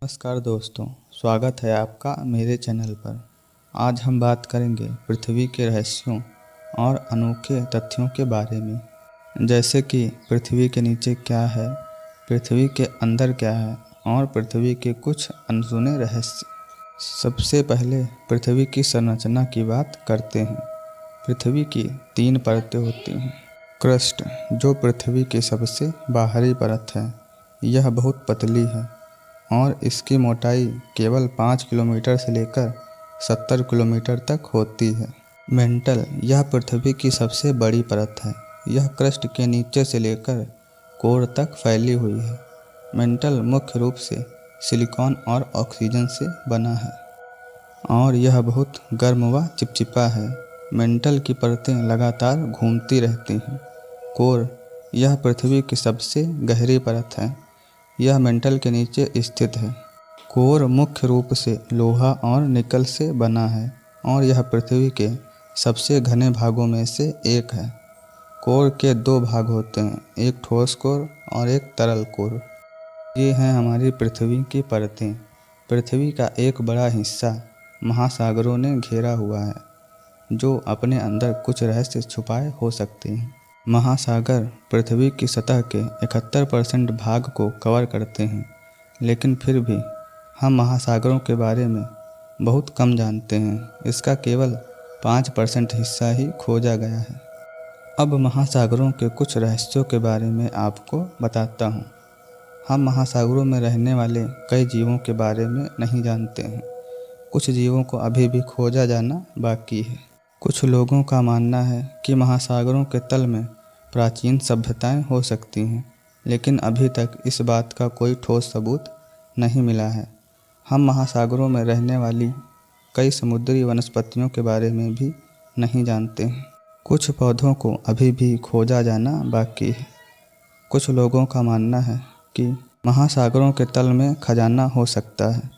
नमस्कार दोस्तों, स्वागत है आपका मेरे चैनल पर। आज हम बात करेंगे पृथ्वी के रहस्यों और अनोखे तथ्यों के बारे में, जैसे कि पृथ्वी के नीचे क्या है, पृथ्वी के अंदर क्या है और पृथ्वी के कुछ अनसुने रहस्य। सबसे पहले पृथ्वी की संरचना की बात करते हैं। पृथ्वी की 3 परतें होती हैं। क्रस्ट, जो पृथ्वी की सबसे बाहरी परत है, यह बहुत पतली है और इसकी मोटाई केवल 5 किलोमीटर से लेकर 70 किलोमीटर तक होती है। मेंटल, यह पृथ्वी की सबसे बड़ी परत है। यह क्रस्ट के नीचे से लेकर कोर तक फैली हुई है। मेंटल मुख्य रूप से सिलिकॉन और ऑक्सीजन से बना है और यह बहुत गर्म व चिपचिपा है। मेंटल की परतें लगातार घूमती रहती हैं। कोर, यह पृथ्वी की सबसे गहरी परत है। यह मेंटल के नीचे स्थित है। कोर मुख्य रूप से लोहा और निकल से बना है और यह पृथ्वी के सबसे घने भागों में से एक है। कोर के 2 भाग होते हैं, एक ठोस कोर और एक तरल कोर। ये हैं हमारी पृथ्वी की परतें। पृथ्वी का एक बड़ा हिस्सा महासागरों ने घेरा हुआ है, जो अपने अंदर कुछ रहस्य छुपाए हो सकते हैं। महासागर पृथ्वी की सतह के 71% भाग को कवर करते हैं, लेकिन फिर भी हम महासागरों के बारे में बहुत कम जानते हैं। इसका केवल 5% हिस्सा ही खोजा गया है। अब महासागरों के कुछ रहस्यों के बारे में आपको बताता हूँ। हम महासागरों में रहने वाले कई जीवों के बारे में नहीं जानते हैं। कुछ जीवों को अभी भी खोजा जाना बाकी है। कुछ लोगों का मानना है कि महासागरों के तल में प्राचीन सभ्यताएं हो सकती हैं, लेकिन अभी तक इस बात का कोई ठोस सबूत नहीं मिला है। हम महासागरों में रहने वाली कई समुद्री वनस्पतियों के बारे में भी नहीं जानते हैं। कुछ पौधों को अभी भी खोजा जाना बाकी है। कुछ लोगों का मानना है कि महासागरों के तल में खजाना हो सकता है,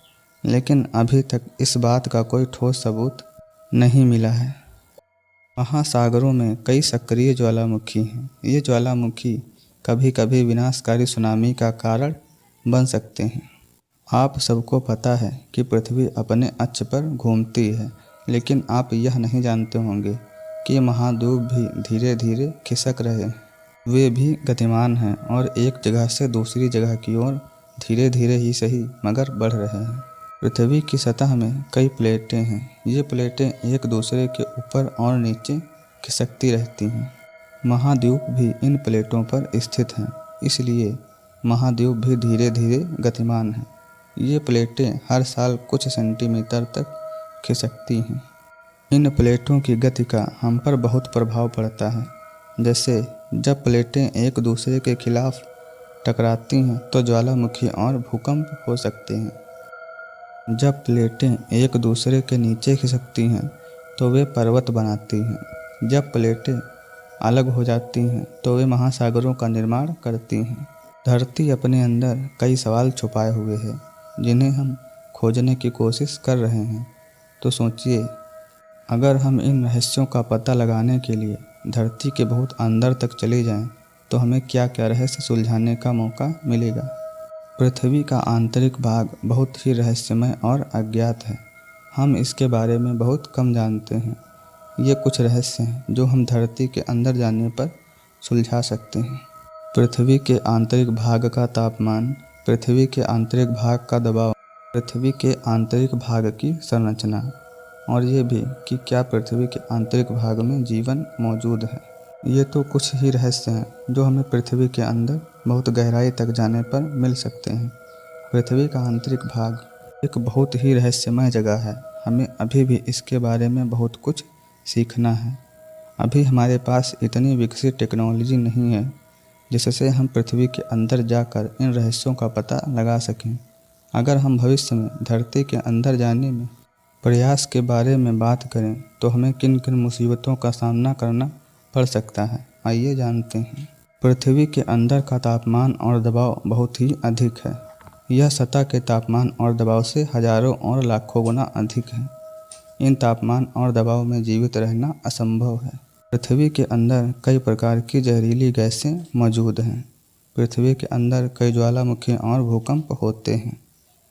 लेकिन अभी तक इस बात का कोई ठोस सबूत नहीं मिला है। महासागरों में कई सक्रिय ज्वालामुखी हैं। ये ज्वालामुखी कभी कभी विनाशकारी सुनामी का कारण बन सकते हैं। आप सबको पता है कि पृथ्वी अपने अक्ष पर घूमती है, लेकिन आप यह नहीं जानते होंगे कि महाद्वीप भी धीरे धीरे खिसक रहे हैं। वे भी गतिमान हैं और एक जगह से दूसरी जगह की ओर धीरे धीरे ही सही मगर बढ़ रहे हैं। पृथ्वी की सतह में कई प्लेटें हैं। ये प्लेटें एक दूसरे के ऊपर और नीचे खिसकती रहती हैं। महाद्वीप भी इन प्लेटों पर स्थित हैं, इसलिए महाद्वीप भी धीरे धीरे गतिमान हैं। ये प्लेटें हर साल कुछ सेंटीमीटर तक खिसकती हैं। इन प्लेटों की गति का हम पर बहुत प्रभाव पड़ता है। जैसे जब प्लेटें एक दूसरे के खिलाफ टकराती हैं तो ज्वालामुखी और भूकंप हो सकते हैं। जब प्लेटें एक दूसरे के नीचे खिसकती हैं तो वे पर्वत बनाती हैं। जब प्लेटें अलग हो जाती हैं तो वे महासागरों का निर्माण करती हैं। धरती अपने अंदर कई सवाल छुपाए हुए है, जिन्हें हम खोजने की कोशिश कर रहे हैं। तो सोचिए, अगर हम इन रहस्यों का पता लगाने के लिए धरती के बहुत अंदर तक चले जाएं, तो हमें क्या क्या रहस्य सुलझाने का मौका मिलेगा। पृथ्वी का आंतरिक भाग बहुत ही रहस्यमय और अज्ञात है। हम इसके बारे में बहुत कम जानते हैं। ये कुछ रहस्य हैं जो हम धरती के अंदर जाने पर सुलझा सकते हैं। पृथ्वी के आंतरिक भाग का तापमान, पृथ्वी के आंतरिक भाग का दबाव, पृथ्वी के आंतरिक भाग की संरचना और ये भी कि क्या पृथ्वी के आंतरिक भाग में जीवन मौजूद है। ये तो कुछ ही रहस्य हैं जो हमें पृथ्वी के अंदर बहुत गहराई तक जाने पर मिल सकते हैं। पृथ्वी का आंतरिक भाग एक बहुत ही रहस्यमय जगह है। हमें अभी भी इसके बारे में बहुत कुछ सीखना है। अभी हमारे पास इतनी विकसित टेक्नोलॉजी नहीं है जिससे हम पृथ्वी के अंदर जाकर इन रहस्यों का पता लगा सकें। अगर हम भविष्य में धरती के अंदर जाने में प्रयास के बारे में बात करें तो हमें किन किन मुसीबतों का सामना करना पड़ सकता है, आइए जानते हैं। पृथ्वी के अंदर का तापमान और दबाव बहुत ही अधिक है। यह सतह के तापमान और दबाव से हजारों और लाखों गुना अधिक है। इन तापमान और दबाव में जीवित रहना असंभव है। पृथ्वी के अंदर कई प्रकार की जहरीली गैसें मौजूद हैं। पृथ्वी के अंदर कई ज्वालामुखी और भूकंप होते हैं।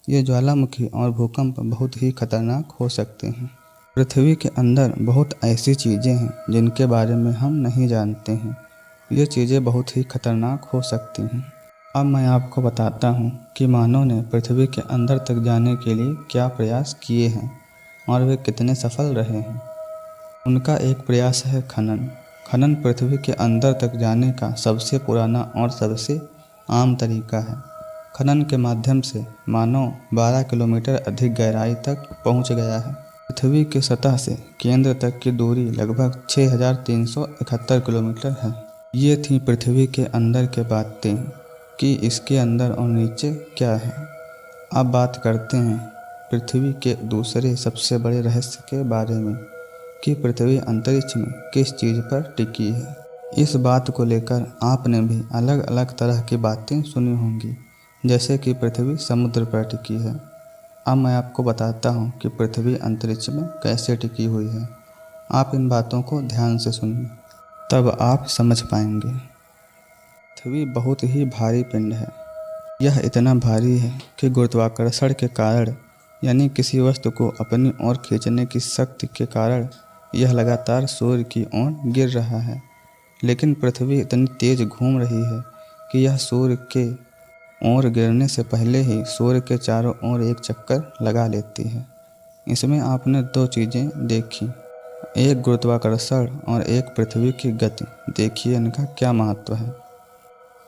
ये ज्वालामुखी और भूकंप बहुत ही खतरनाक हो सकते हैं। पृथ्वी के अंदर बहुत ऐसी चीज़ें हैं जिनके बारे में हम नहीं जानते हैं। ये चीज़ें बहुत ही खतरनाक हो सकती हैं। अब मैं आपको बताता हूँ कि मानव ने पृथ्वी के अंदर तक जाने के लिए क्या प्रयास किए हैं और वे कितने सफल रहे हैं। उनका एक प्रयास है खनन। खनन पृथ्वी के अंदर तक जाने का सबसे पुराना और सबसे आम तरीका है। खनन के माध्यम से मानव 12 किलोमीटर अधिक गहराई तक पहुंच गया है। पृथ्वी की सतह से केंद्र तक की दूरी लगभग 6371 किलोमीटर है। ये थी पृथ्वी के अंदर के बातें कि इसके अंदर और नीचे क्या है। अब बात करते हैं पृथ्वी के दूसरे सबसे बड़े रहस्य के बारे में कि पृथ्वी अंतरिक्ष में किस चीज़ पर टिकी है। इस बात को लेकर आपने भी अलग अलग तरह की बातें सुनी होंगी, जैसे कि पृथ्वी समुद्र पर टिकी है। अब मैं आपको बताता हूँ कि पृथ्वी अंतरिक्ष में कैसे टिकी हुई है। आप इन बातों को ध्यान से सुनिए, तब आप समझ पाएंगे। पृथ्वी बहुत ही भारी पिंड है। यह इतना भारी है कि गुरुत्वाकर्षण के कारण, यानी किसी वस्तु को अपनी ओर खींचने की शक्ति के कारण, यह लगातार सूर्य की ओर गिर रहा है। लेकिन पृथ्वी इतनी तेज घूम रही है कि यह सूर्य के ओर गिरने से पहले ही सूर्य के चारों ओर एक चक्कर लगा लेती है। इसमें आपने दो चीज़ें देखी, एक गुरुत्वाकर्षण और एक पृथ्वी की गति। देखिए इनका क्या महत्व है।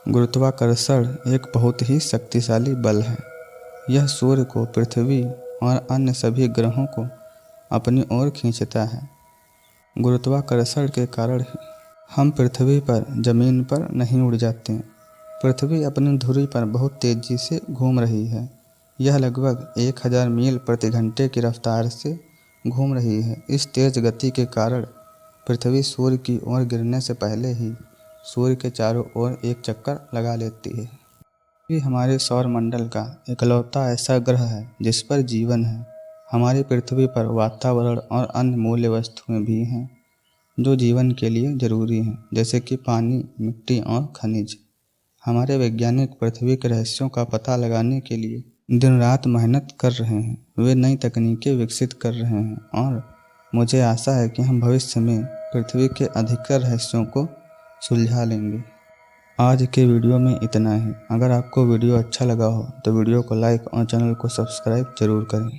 गुरुत्वाकर्षण एक बहुत ही शक्तिशाली बल है। यह सूर्य को, पृथ्वी और अन्य सभी ग्रहों को अपनी ओर खींचता है। गुरुत्वाकर्षण के कारण ही हम पृथ्वी पर, ज़मीन पर नहीं उड़ जाते। पृथ्वी अपनी धुरी पर बहुत तेज़ी से घूम रही है। यह लगभग 1000 मील प्रति घंटे की रफ्तार से घूम रही है। इस तेज़ गति के कारण पृथ्वी सूर्य की ओर गिरने से पहले ही सूर्य के चारों ओर एक चक्कर लगा लेती है। ये हमारे सौरमंडल का इकलौता ऐसा ग्रह है जिस पर जीवन है। हमारी पृथ्वी पर वातावरण और अन्य मूल्य वस्तुएं भी हैं जो जीवन के लिए ज़रूरी हैं, जैसे कि पानी, मिट्टी और खनिज। हमारे वैज्ञानिक पृथ्वी के रहस्यों का पता लगाने के लिए दिन रात मेहनत कर रहे हैं। वे नई तकनीकें विकसित कर रहे हैं और मुझे आशा है कि हम भविष्य में पृथ्वी के अधिकतर रहस्यों को सुलझा लेंगे। आज के वीडियो में इतना ही। अगर आपको वीडियो अच्छा लगा हो तो वीडियो को लाइक और चैनल को सब्सक्राइब जरूर करें।